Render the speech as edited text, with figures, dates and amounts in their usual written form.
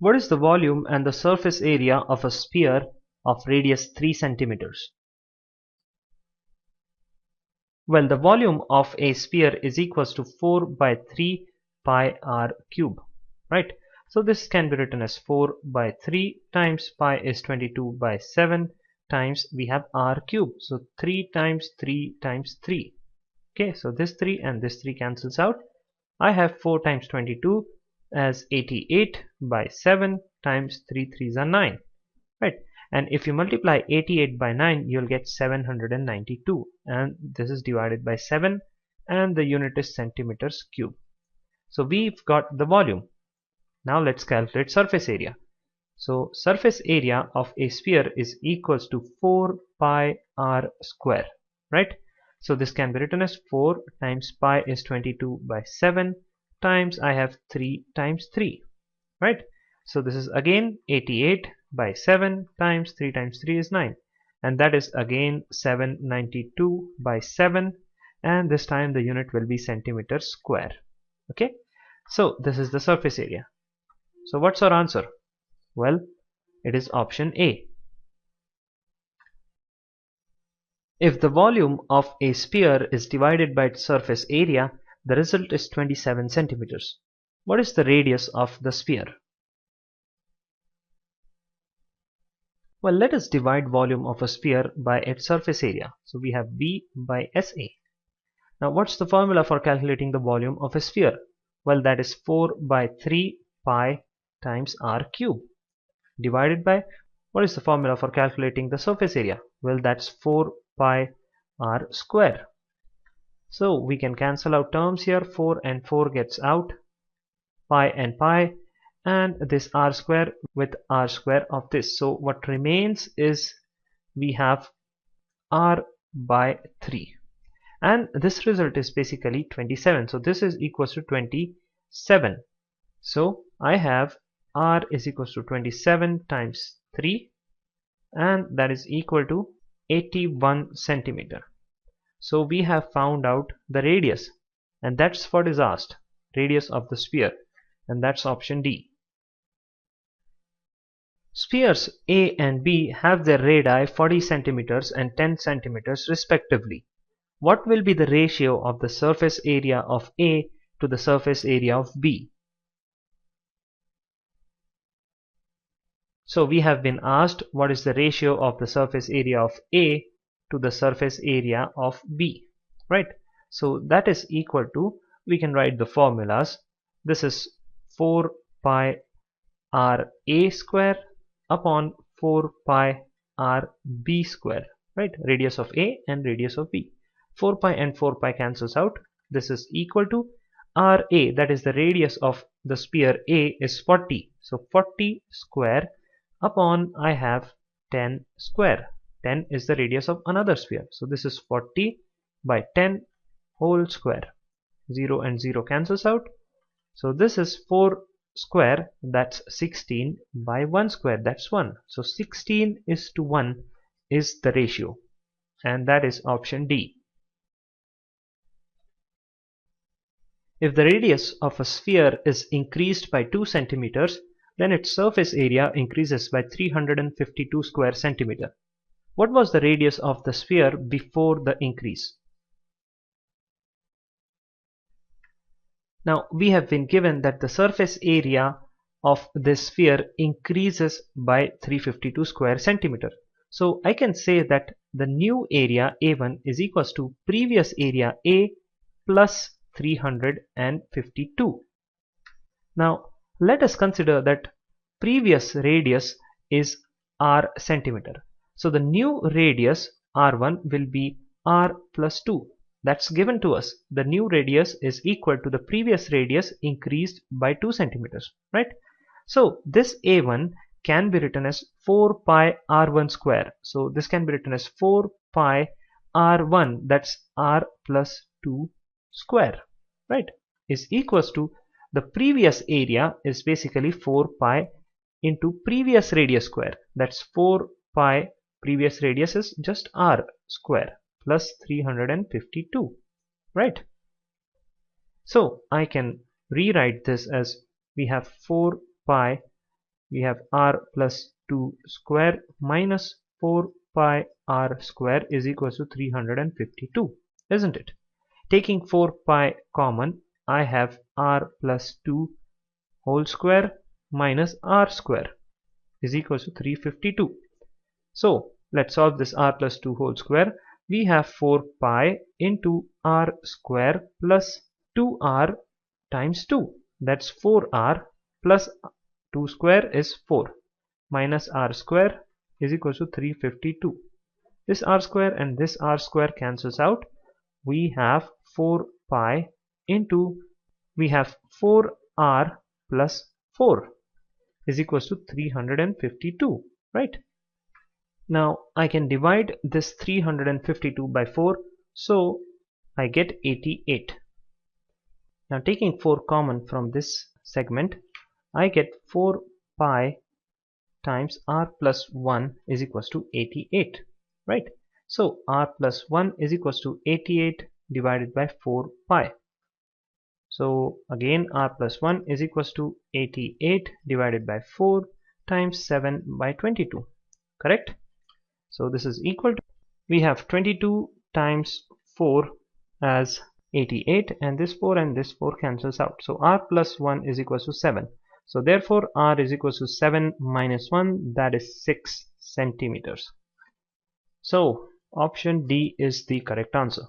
What is the volume and the surface area of a sphere of radius 3 centimeters? Well, the volume of a sphere is equals to 4 by 3 pi r cube, right? So this can be written as 4 by 3 times pi is 22 by 7 times we have r cube. So 3 times 3 times 3. Okay, so this 3 and this 3 cancels out. I have 4 times 22 as 88 by 7 times 3 3s are 9, right? And if you multiply 88 by 9, you'll get 792, and this is divided by 7, and the unit is centimeters cube. So we've got the volume. Now let's calculate surface area. So surface area of a sphere is equals to 4 pi r square, right? So this can be written as 4 times pi is 22 by 7 times I have 3 times 3, right? So this is again 88 by 7 times 3 times 3 is 9, and that is again 792 by 7, and this time the unit will be centimeters square. Okay, so this is the surface area. So what's our answer? Well, it is option A. If the volume of a sphere is divided by its surface area, the result is 27 centimeters. What is the radius of the sphere? Well, let us divide volume of a sphere by its surface area. So we have V by SA. Now what's the formula for calculating the volume of a sphere? Well, that is 4 by 3 pi times r cube divided by, what is the formula for calculating the surface area? Well, that's 4 pi r square. So we can cancel out terms here. 4 and 4 gets out, pi and pi, and this r square with r square of this. So what remains is we have r by 3, and this result is basically 27. So this is equals to 27. So I have r is equals to 27 times 3, and that is equal to 81 centimeter. So we have found out the radius, and that's what is asked, radius of the sphere, and that's option D. Spheres A and B have their radii 40 centimeters and 10 centimeters respectively. What will be the ratio of the surface area of A to the surface area of B? So we have been asked what is the ratio of the surface area of A to the surface area of B, right? So that is equal to, we can write the formulas. This is 4 pi r A square upon 4 pi r B square, right? Radius of A and radius of B. 4 pi and 4 pi cancels out. This is equal to RA, that is the radius of the sphere A is 40. So 40 square upon I have 10 square. 10 is the radius of another sphere. So this is 40 by 10 whole square. 0 and 0 cancels out. So this is 4 square, that's 16 by 1 square, that's 1. So 16 is to 1 is the ratio, and that is option D. If the radius of a sphere is increased by 2 centimeters, then its surface area increases by 352 square centimeter. What was the radius of the sphere before the increase? Now we have been given that the surface area of this sphere increases by 352 square centimeter. So I can say that the new area A1 is equals to previous area A plus 352. Now let us consider that previous radius is r centimeter. So the new radius r1 will be r plus 2. That's given to us. The new radius is equal to the previous radius increased by 2 centimeters, right? So this A1 can be written as 4 pi r1 square. So this can be written as 4 pi r1, that's r plus 2 square, right, is equals to the previous area is basically 4 pi into previous radius square. That's 4 pi, previous radius is just r square plus 352, right? So I can rewrite this as we have 4 pi we have r plus 2 square minus 4 pi r square is equals to 352, isn't it? Taking 4 pi common, I have r plus 2 whole square minus r square is equals to 352. So let's solve this r plus 2 whole square. We have 4 pi into r square plus 2r times 2. That's 4r plus 2 square is 4 minus r square is equals to 352. This r square and this r square cancels out. We have 4 pi into, we have 4r plus 4 is equals to 352, right? Now I can divide this 352 by 4, so I get 88. Now taking 4 common from this segment, I get 4 pi times r plus 1 is equals to 88, right? So r plus 1 is equals to 88 divided by 4 pi. So again r plus 1 is equals to 88 divided by 4 times 7 by 22, correct? So this is equal to, we have 22 times 4 as 88, and this 4 cancels out. So r plus 1 is equals to 7. So therefore r is equals to 7 minus 1, that is 6 centimeters. So option D is the correct answer.